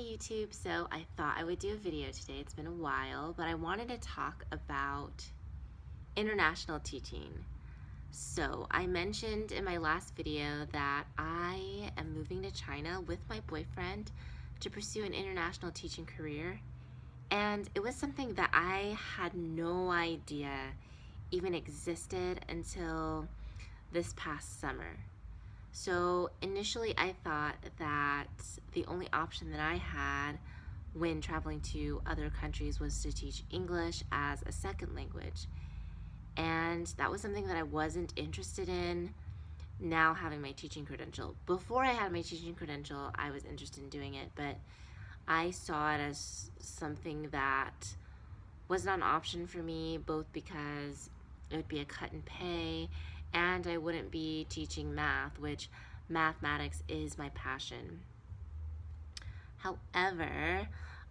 YouTube. So I thought I would do a video today. It's been a while, but I wanted to talk about international teaching. So I mentioned in my last video that I am moving to China with my boyfriend to pursue an international teaching career. And it was something that I had no idea even existed until this past summer. So initially I thought that the only option that I had when traveling to other countries was to teach English as a second language. And that was something that I wasn't interested in now having my teaching credential. Before I had my teaching credential, I was interested in doing it, but I saw it as something that was not an option for me, both because it would be a cut in pay and I wouldn't be teaching math, which mathematics is my passion. However,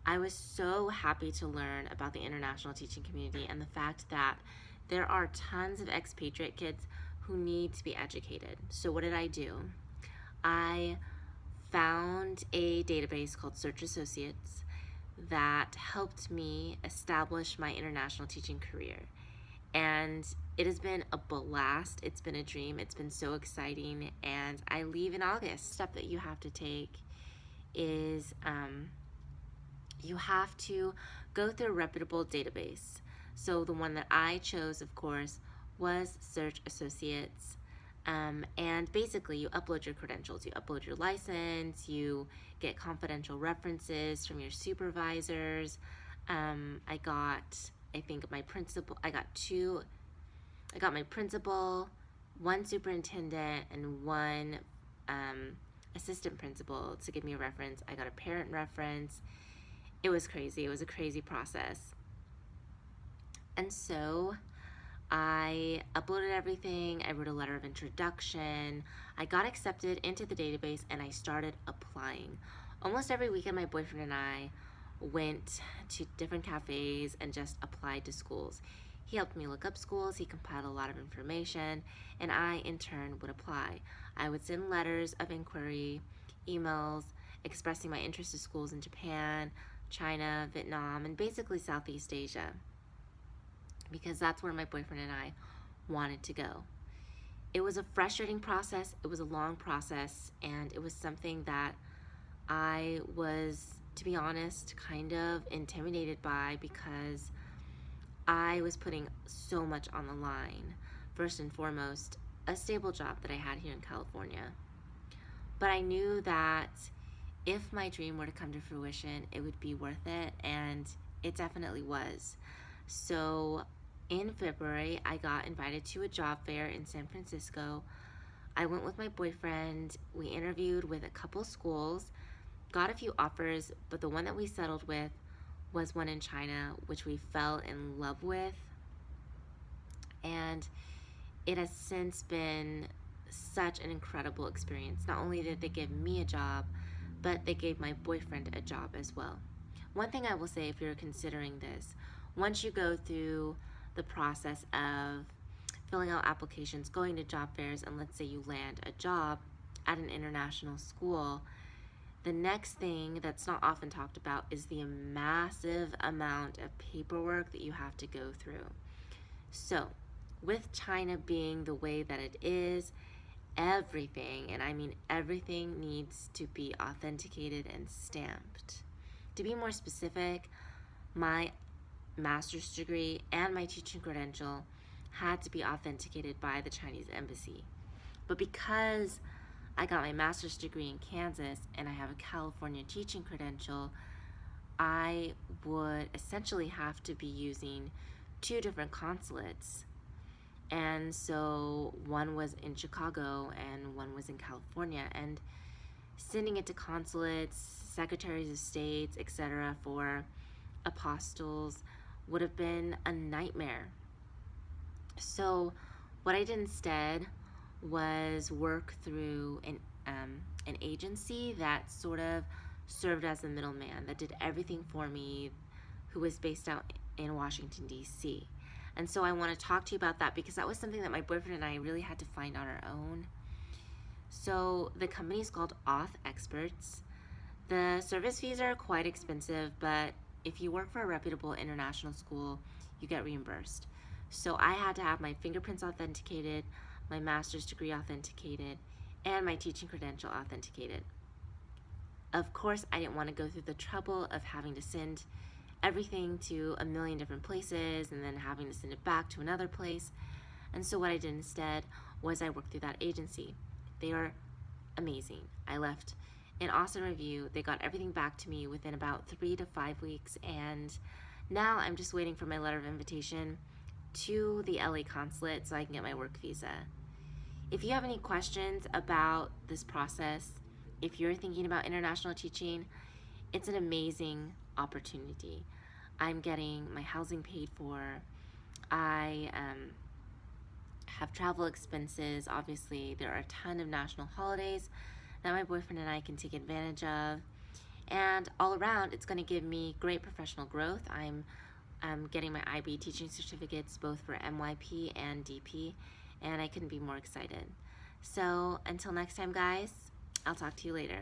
I was so happy to learn about the international teaching community and the fact that there are tons of expatriate kids who need to be educated. So what did I do? I found a database called Search Associates that helped me establish my international teaching career. And it has been a blast. It's been a dream. It's been so exciting. And I leave in August. Step that you have to take is you have to go through a reputable database. So the one that I chose, of course, was Search Associates. And basically you upload your credentials, you upload your license, you get confidential references from your supervisors. I got my principal, one superintendent, and one assistant principal to give me a reference. I got a parent reference. It was crazy. It was a crazy process. And so I uploaded everything. I wrote a letter of introduction. I got accepted into the database and I started applying. Almost every weekend, my boyfriend and I went to different cafes and just applied to schools. He helped me look up schools, he compiled a lot of information, and I in turn would apply. I would send letters of inquiry, emails, expressing my interest in schools in Japan, China, Vietnam, and basically Southeast Asia, because that's where my boyfriend and I wanted to go. It was a frustrating process, it was a long process, and it was something that I was, to be honest, kind of intimidated by because I was putting so much on the line. First and foremost, a stable job that I had here in California. But I knew that if my dream were to come to fruition, it would be worth it, and it definitely was. So in February, I got invited to a job fair in San Francisco. I went with my boyfriend. We interviewed with a couple schools, got a few offers, but the one that we settled with was one in China, which we fell in love with. And it has since been such an incredible experience. Not only did they give me a job, but they gave my boyfriend a job as well. One thing I will say, if you're considering this, once you go through the process of filling out applications, going to job fairs, and let's say you land a job at an international school, the next thing that's not often talked about is the massive amount of paperwork that you have to go through. So, with China being the way that it is, everything, and I mean everything, needs to be authenticated and stamped. To be more specific, my master's degree and my teaching credential had to be authenticated by the Chinese embassy. But because I got my master's degree in Kansas and I have a California teaching credential, I would essentially have to be using two different consulates. And so one was in Chicago and one was in California, and sending it to consulates, secretaries of states, etc. for apostles would have been a nightmare. So what I did instead was work through an agency that sort of served as a middleman, that did everything for me, who was based out in Washington, D.C. And so I want to talk to you about that because that was something that my boyfriend and I really had to find on our own. So the company is called Auth Experts. The service fees are quite expensive, but if you work for a reputable international school, you get reimbursed. So I had to have my fingerprints authenticated, my master's degree authenticated, and my teaching credential authenticated. Of course, I didn't want to go through the trouble of having to send everything to a million different places and then having to send it back to another place. And so what I did instead was I worked through that agency. They are amazing. I left an awesome review. They got everything back to me within about 3 to 5 weeks, and now I'm just waiting for my letter of invitation to the LA consulate so I can get my work visa. If you have any questions about this process, if you're thinking about international teaching, it's an amazing opportunity. I'm getting my housing paid for. I have travel expenses. Obviously, there are a ton of national holidays that my boyfriend and I can take advantage of. And all around, it's going to give me great professional growth. I'm getting my IB teaching certificates both for MYP and DP, and I couldn't be more excited. So until next time, guys, I'll talk to you later.